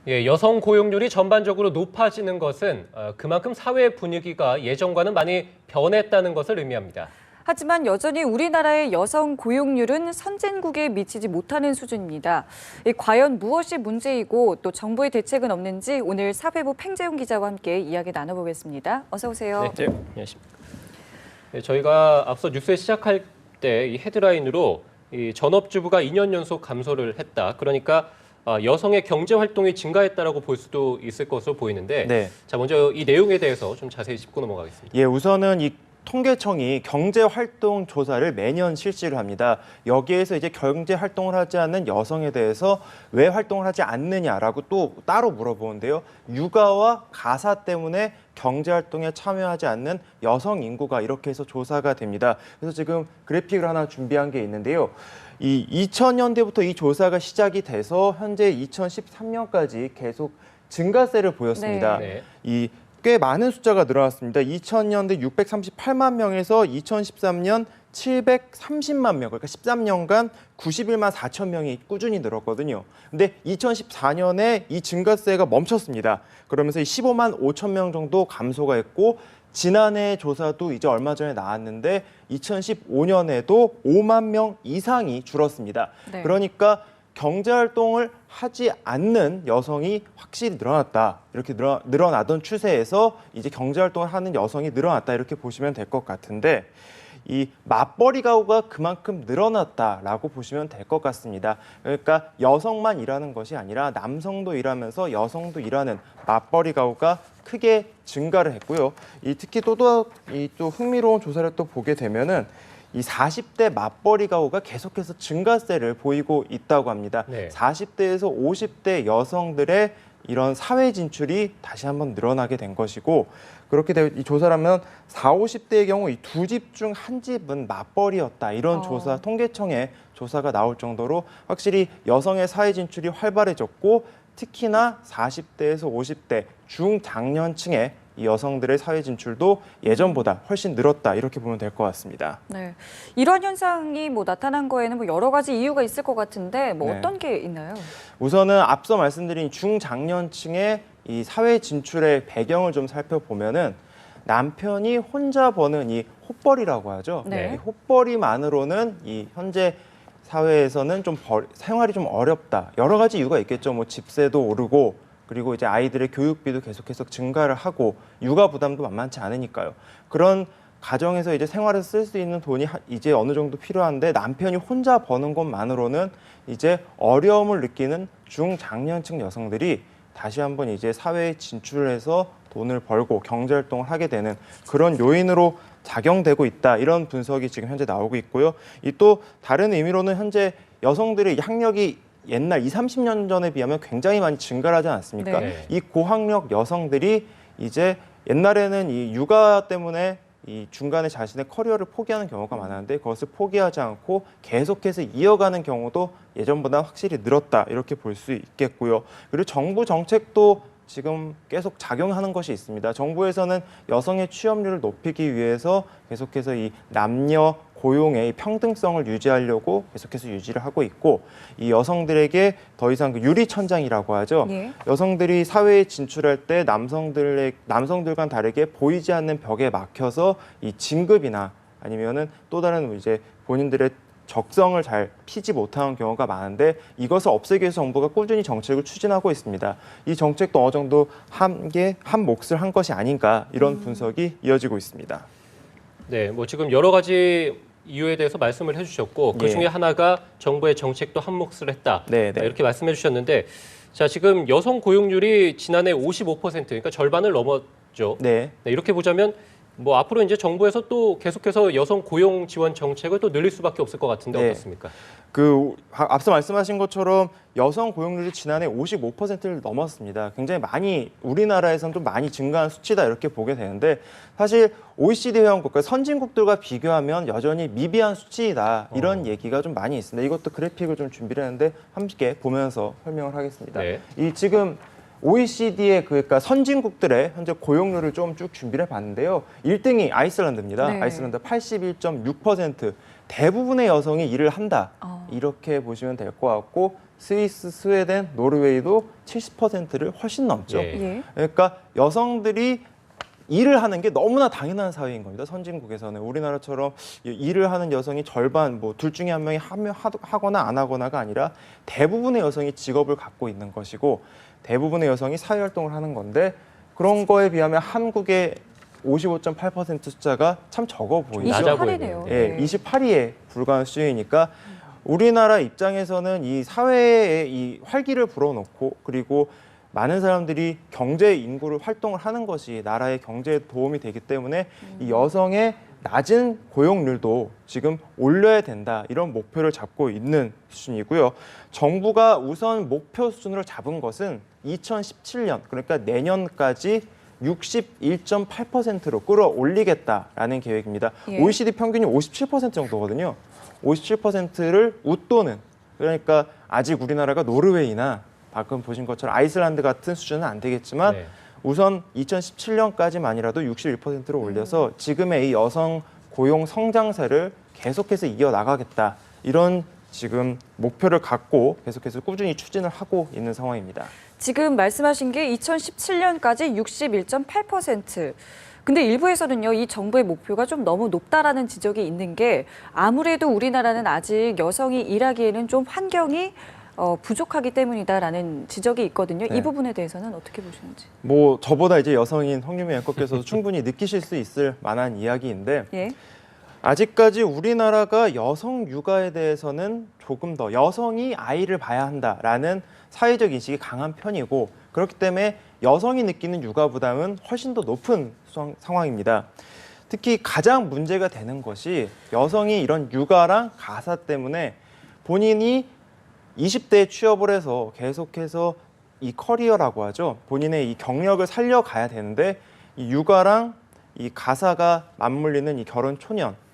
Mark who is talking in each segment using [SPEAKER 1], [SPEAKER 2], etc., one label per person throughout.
[SPEAKER 1] 예, 여성 고용률이 전반적으로 높아지는 것은 그만큼 사회 분위기가 예전과는 많이 변했다는 것을 의미합니다.
[SPEAKER 2] 하지만 여전히 우리나라의 여성 고용률은 선진국에 미치지 못하는 수준입니다. 과연 무엇이 문제이고 또 정부의 대책은 없는지 오늘 사회부 팽재용 기자와 함께 이야기 나눠보겠습니다. 어서 오세요.
[SPEAKER 1] 네, 안녕하십니까. 네, 저희가 앞서 뉴스에 시작할 때 이 헤드라인으로 이 전업주부가 2년 연속 감소를 했다. 그러니까 여성의 경제 활동이 증가했다라고 볼 수도 있을 것으로 보이는데,
[SPEAKER 3] 네.
[SPEAKER 1] 자 먼저 이 내용에 대해서 좀 자세히 짚고 넘어가겠습니다.
[SPEAKER 3] 예, 우선은 이 통계청이 경제활동 조사를 매년 실시를 합니다. 여기에서 이제 경제활동을 하지 않는 여성에 대해서 왜 활동을 하지 않느냐라고 또 따로 물어보는데요. 육아와 가사 때문에 경제활동에 참여하지 않는 여성 인구가 이렇게 해서 조사가 됩니다. 그래서 지금 그래픽을 하나 준비한 게 있는데요. 이 2000년대부터 이 조사가 시작이 돼서 현재 2013년까지 계속 증가세를 보였습니다.
[SPEAKER 1] 네.
[SPEAKER 3] 꽤 많은 숫자가 늘어났습니다. 2000년대 638만 명에서 2013년 730만 명, 그러니까 13년간 91만 4천 명이 꾸준히 늘었거든요. 근데 2014년에 이 증가세가 멈췄습니다. 그러면서 15만 5천 명 정도 감소가 했고, 지난해 조사도 이제 얼마 전에 나왔는데 2015년에도 5만 명 이상이 줄었습니다.
[SPEAKER 2] 네.
[SPEAKER 3] 그러니까 경제활동을 하지 않는 여성이 확실히 늘어났다. 이렇게 늘어나던 추세에서 이제 경제활동을 하는 여성이 늘어났다. 이렇게 보시면 될 것 같은데, 이 맞벌이 가구가 그만큼 늘어났다라고 보시면 될 것 같습니다. 그러니까 여성만 일하는 것이 아니라 남성도 일하면서 여성도 일하는 맞벌이 가구가 크게 증가를 했고요. 특히 또 흥미로운 조사를 또 보게 되면은 이 40대 맞벌이 가구가 계속해서 증가세를 보이고 있다고 합니다.
[SPEAKER 1] 네.
[SPEAKER 3] 40대에서 50대 여성들의 이런 사회 진출이 다시 한번 늘어나게 된 것이고, 그렇게 이 조사라면 40, 50대의 경우 이 두 집 중 한 집은 맞벌이였다. 이런 조사, 통계청의 조사가 나올 정도로 확실히 여성의 사회 진출이 활발해졌고, 특히나 40대에서 50대 중장년층의 이 여성들의 사회 진출도 예전보다 훨씬 늘었다, 이렇게 보면 될 것 같습니다.
[SPEAKER 2] 네, 이런 현상이 나타난 거에는 여러 가지 이유가 있을 것 같은데
[SPEAKER 3] 네.
[SPEAKER 2] 어떤 게 있나요?
[SPEAKER 3] 우선은 앞서 말씀드린 중장년층의 이 사회 진출의 배경을 좀 살펴보면은 남편이 혼자 버는 이 호벌이라고 하죠.
[SPEAKER 2] 네.
[SPEAKER 3] 이 호벌이만으로는 이 현재 사회에서는 좀 생활이 좀 어렵다. 여러 가지 이유가 있겠죠. 뭐 집세도 오르고, 그리고 이제 아이들의 교육비도 계속해서 증가를 하고, 육아 부담도 만만치 않으니까요. 그런 가정에서 이제 생활에서 쓸 수 있는 돈이 이제 어느 정도 필요한데, 남편이 혼자 버는 것만으로는 이제 어려움을 느끼는 중장년층 여성들이 다시 한번 이제 사회에 진출해서 돈을 벌고 경제활동을 하게 되는 그런 요인으로 작용되고 있다. 이런 분석이 지금 현재 나오고 있고요. 또 다른 의미로는 현재 여성들의 학력이 옛날 20, 30년 전에 비하면 굉장히 많이 증가를 하지 않았습니까?
[SPEAKER 1] 네.
[SPEAKER 3] 이 고학력 여성들이 이제 옛날에는 이 육아 때문에 이 중간에 자신의 커리어를 포기하는 경우가 많았는데, 그것을 포기하지 않고 계속해서 이어가는 경우도 예전보다 확실히 늘었다, 이렇게 볼 수 있겠고요. 그리고 정부 정책도 지금 계속 작용하는 것이 있습니다. 정부에서는 여성의 취업률을 높이기 위해서 계속해서 이 남녀 고용의 평등성을 유지하려고 계속해서 유지를 하고 있고, 이 여성들에게 더 이상 그 유리천장이라고 하죠.
[SPEAKER 2] 예.
[SPEAKER 3] 여성들이 사회에 진출할 때 남성들과는 다르게 보이지 않는 벽에 막혀서 이 진급이나 아니면은 또 다른 이제 본인들의 적성을 잘 피지 못하는 경우가 많은데, 이것을 없애기 위해서 정부가 꾸준히 정책을 추진하고 있습니다. 이 정책도 어느 정도 한 몫을 한 것이 아닌가, 이런 분석이 이어지고 있습니다.
[SPEAKER 1] 네, 뭐 지금 여러 가지 이유에 대해서 말씀을 해주셨고, 그 중에 하나가 정부의 정책도 한 몫을 했다.
[SPEAKER 3] 네, 네.
[SPEAKER 1] 이렇게 말씀해 주셨는데, 자 지금 여성 고용률이 지난해 55%, 그러니까 절반을 넘었죠.
[SPEAKER 3] 네.
[SPEAKER 1] 네, 이렇게 보자면 뭐 앞으로 이제 정부에서 또 계속해서 여성 고용 지원 정책을 또 늘릴 수밖에 없을 것 같은데
[SPEAKER 3] 네.
[SPEAKER 1] 어떻습니까?
[SPEAKER 3] 앞서 말씀하신 것처럼 여성 고용률이 지난해 55%를 넘었습니다. 굉장히 많이, 우리나라에서는 좀 많이 증가한 수치다, 이렇게 보게 되는데, 사실 OECD 회원국과 선진국들과 비교하면 여전히 미비한 수치이다, 이런 얘기가 좀 많이 있습니다. 이것도 그래픽을 좀 준비를 했는데 함께 보면서 설명을 하겠습니다.
[SPEAKER 1] 네.
[SPEAKER 3] 지금 OECD의 그러니까 선진국들의 현재 고용률을 좀 쭉 준비를 해봤는데요. 1등이 아이슬란드입니다.
[SPEAKER 2] 네.
[SPEAKER 3] 아이슬란드 81.6%. 대부분의 여성이 일을 한다. 이렇게 보시면 될 것 같고, 스위스, 스웨덴, 노르웨이도 70%를 훨씬 넘죠.
[SPEAKER 1] 예.
[SPEAKER 2] 예.
[SPEAKER 3] 그러니까 여성들이 일을 하는 게 너무나 당연한 사회인 겁니다. 선진국에서는 우리나라처럼 일을 하는 여성이 절반 뭐 둘 중에 한 명이 하거나 안 하거나가 아니라 대부분의 여성이 직업을 갖고 있는 것이고 대부분의 여성이 사회활동을 하는 건데 그런 거에 비하면 한국의 55.8% 숫자가 참 적어 보이죠.
[SPEAKER 1] 낮아
[SPEAKER 2] 28이네요.
[SPEAKER 3] 예, 28위에 불과한 수준이니까 우리나라 입장에서는 이 사회에 이 활기를 불어넣고 그리고 많은 사람들이 경제 인구를 활동을 하는 것이 나라의 경제에 도움이 되기 때문에 이 여성의 낮은 고용률도 지금 올려야 된다 이런 목표를 잡고 있는 수준이고요. 정부가 우선 목표 수준으로 잡은 것은 2017년 그러니까 내년까지 61.8%로 끌어올리겠다라는 계획입니다.
[SPEAKER 2] 예.
[SPEAKER 3] OECD 평균이 57% 정도거든요. 57%를 웃도는 그러니까 아직 우리나라가 노르웨이나 방금 보신 것처럼 아이슬란드 같은 수준은 안 되겠지만
[SPEAKER 1] 네.
[SPEAKER 3] 우선 2017년까지만이라도 61%로 올려서 지금의 이 여성 고용 성장세를 계속해서 이어나가겠다. 이런 지금 목표를 갖고 계속해서 꾸준히 추진을 하고 있는 상황입니다.
[SPEAKER 2] 지금 말씀하신 게 2017년까지 61.8%. 근데 일부에서는요, 이 정부의 목표가 좀 너무 높다라는 지적이 있는 게 아무래도 우리나라는 아직 여성이 일하기에는 좀 환경이 부족하기 때문이다라는 지적이 있거든요.
[SPEAKER 3] 네.
[SPEAKER 2] 이 부분에 대해서는 어떻게 보시는지.
[SPEAKER 3] 뭐 저보다 이제 여성인 홍유미 앵커께서도 충분히 느끼실 수 있을 만한 이야기인데
[SPEAKER 2] 예.
[SPEAKER 3] 아직까지 우리나라가 여성 육아에 대해서는 조금 더 여성이 아이를 봐야 한다라는 사회적 인식이 강한 편이고 그렇기 때문에 여성이 느끼는 육아 부담은 훨씬 더 높은 상황입니다. 특히 가장 문제가 되는 것이 여성이 이런 육아랑 가사 때문에 본인이 20대에 취업을 해서 계속해서 이 커리어라고 하죠. 본인의 이 경력을 살려가야 되는데 이 육아랑 이 가사가 맞물리는 이 결혼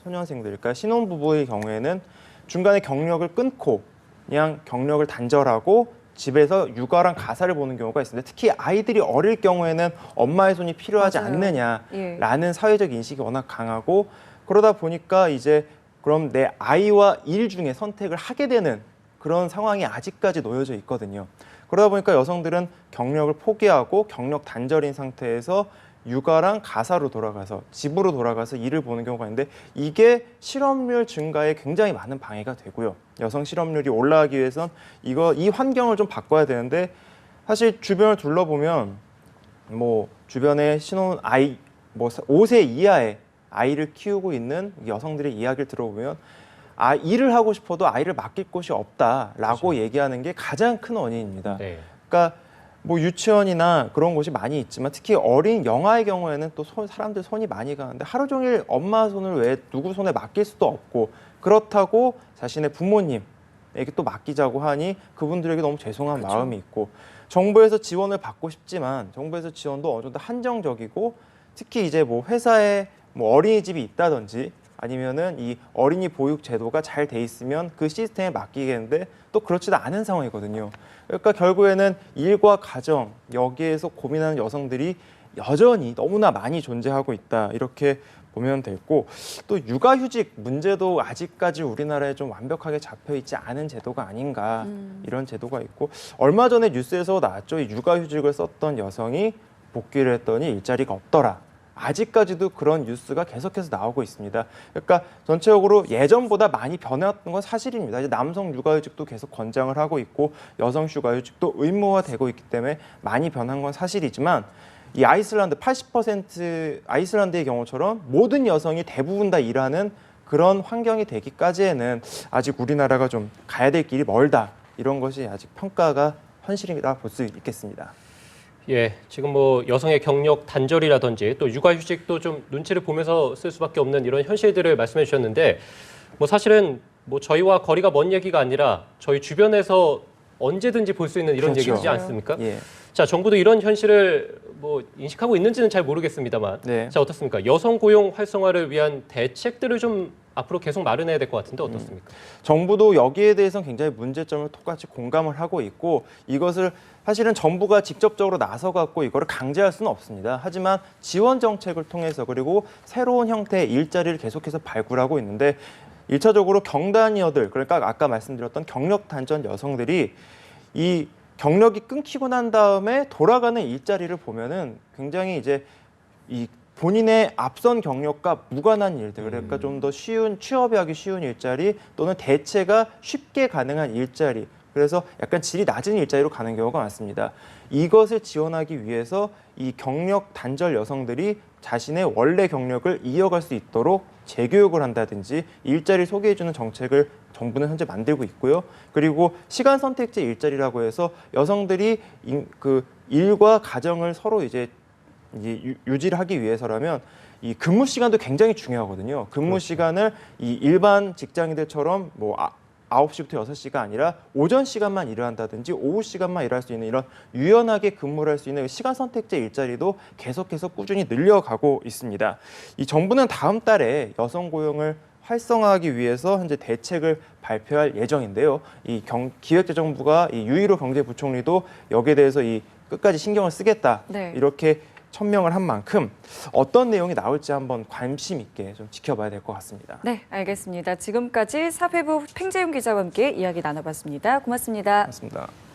[SPEAKER 3] 소년생들, 그러니까 신혼부부의 경우에는 중간에 경력을 끊고 그냥 경력을 단절하고 집에서 육아랑 가사를 보는 경우가 있습니다. 특히 아이들이 어릴 경우에는 엄마의 손이 필요하지
[SPEAKER 2] 맞아요.
[SPEAKER 3] 않느냐라는
[SPEAKER 2] 예.
[SPEAKER 3] 사회적 인식이 워낙 강하고 그러다 보니까 이제 그럼 내 아이와 일 중에 선택을 하게 되는 그런 상황이 아직까지 놓여져 있거든요. 그러다 보니까 여성들은 경력을 포기하고 경력 단절인 상태에서 육아랑 가사로 돌아가서 집으로 돌아가서 일을 보는 경우가 있는데 이게 실업률 증가에 굉장히 많은 방해가 되고요. 여성 실업률이 올라가기 위해선 이 환경을 좀 바꿔야 되는데 사실 주변을 둘러보면 뭐 주변에 신혼 아이 뭐 5세 이하의 아이를 키우고 있는 여성들의 이야기를 들어보면 일을 하고 싶어도 아이를 맡길 곳이 없다라고
[SPEAKER 1] 그렇죠.
[SPEAKER 3] 얘기하는 게 가장 큰 원인입니다.
[SPEAKER 1] 네.
[SPEAKER 3] 그러니까 뭐 유치원이나 그런 곳이 많이 있지만 특히 어린 영아의 경우에는 또 사람들 손이 많이 가는데 하루 종일 엄마 손을 왜 누구 손에 맡길 수도 없고 그렇다고 자신의 부모님에게 또 맡기자고 하니 그분들에게 너무 죄송한
[SPEAKER 2] 그렇죠.
[SPEAKER 3] 마음이 있고 정부에서 지원을 받고 싶지만 정부에서 지원도 어느 정도 한정적이고 특히 이제 뭐 회사에 뭐 어린이집이 있다든지 아니면은 이 어린이 보육 제도가 잘 돼 있으면 그 시스템에 맡기겠는데 또 그렇지도 않은 상황이거든요. 그러니까 결국에는 일과 가정 여기에서 고민하는 여성들이 여전히 너무나 많이 존재하고 있다 이렇게 보면 되고 또 육아휴직 문제도 아직까지 우리나라에 좀 완벽하게 잡혀 있지 않은 제도가 아닌가 이런 제도가 있고 얼마 전에 뉴스에서 나왔죠. 이 육아휴직을 썼던 여성이 복귀를 했더니 일자리가 없더라. 아직까지도 그런 뉴스가 계속해서 나오고 있습니다. 그러니까 전체적으로 예전보다 많이 변했던 건 사실입니다. 이제 남성 육아휴직도 계속 권장을 하고 있고 여성 육아휴직도 의무화되고 있기 때문에 많이 변한 건 사실이지만 이 아이슬란드 80% 아이슬란드의 경우처럼 모든 여성이 대부분 다 일하는 그런 환경이 되기까지에는 아직 우리나라가 좀 가야 될 길이 멀다. 이런 것이 아직 평가가 현실이라 볼 수 있겠습니다.
[SPEAKER 1] 예, 지금 뭐 여성의 경력 단절이라든지 또 육아휴직도 좀 눈치를 보면서 쓸 수밖에 없는 이런 현실들을 말씀해 주셨는데 뭐 사실은 뭐 저희와 거리가 먼 얘기가 아니라 저희 주변에서 언제든지 볼 수 있는 이런
[SPEAKER 3] 그렇죠.
[SPEAKER 1] 얘기이지 않습니까?
[SPEAKER 3] 예.
[SPEAKER 1] 자, 정부도 이런 현실을 뭐 인식하고 있는지는 잘 모르겠습니다만,
[SPEAKER 3] 네.
[SPEAKER 1] 자 어떻습니까? 여성 고용 활성화를 위한 대책들을 좀 앞으로 계속 마련해야 될 것 같은데 어떻습니까?
[SPEAKER 3] 정부도 여기에 대해서는 굉장히 문제점을 똑같이 공감을 하고 있고 이것을 사실은 정부가 직접적으로 나서 갖고 이거를 강제할 수는 없습니다. 하지만 지원 정책을 통해서 그리고 새로운 형태의 일자리를 계속해서 발굴하고 있는데 1차적으로 경단녀들 그러니까 아까 말씀드렸던 경력 단절 여성들이 이 경력이 끊기고 난 다음에 돌아가는 일자리를 보면은 굉장히 이제 이 본인의 앞선 경력과 무관한 일들, 그러니까 좀 더 쉬운, 취업하기 쉬운 일자리 또는 대체가 쉽게 가능한 일자리, 그래서 약간 질이 낮은 일자리로 가는 경우가 많습니다. 이것을 지원하기 위해서 이 경력 단절 여성들이 자신의 원래 경력을 이어갈 수 있도록 재교육을 한다든지 일자리 소개해주는 정책을 정부는 현재 만들고 있고요. 그리고 시간 선택제 일자리라고 해서 여성들이 그 일과 가정을 서로 이제 유지를 하기 위해서라면 이 근무 시간도 굉장히 중요하거든요. 근무 시간을 이 일반 직장인들처럼 뭐 9시부터 6시가 아니라 오전 시간만 일을 한다든지 오후 시간만 일할 수 있는 이런 유연하게 근무를 할 수 있는 시간 선택제 일자리도 계속해서 꾸준히 늘려가고 있습니다. 이 정부는 다음 달에 여성 고용을 활성화하기 위해서 현재 대책을 발표할 예정인데요. 이 기획재정부가 이 유일호 경제부총리도 여기에 대해서 이 끝까지 신경을 쓰겠다.
[SPEAKER 2] 네.
[SPEAKER 3] 이렇게 천명을 한 만큼 어떤 내용이 나올지 한번 관심 있게 좀 지켜봐야 될 것 같습니다.
[SPEAKER 2] 네, 알겠습니다. 지금까지 사회부 팽재용 기자와 함께 이야기 나눠봤습니다. 고맙습니다.
[SPEAKER 3] 고맙습니다.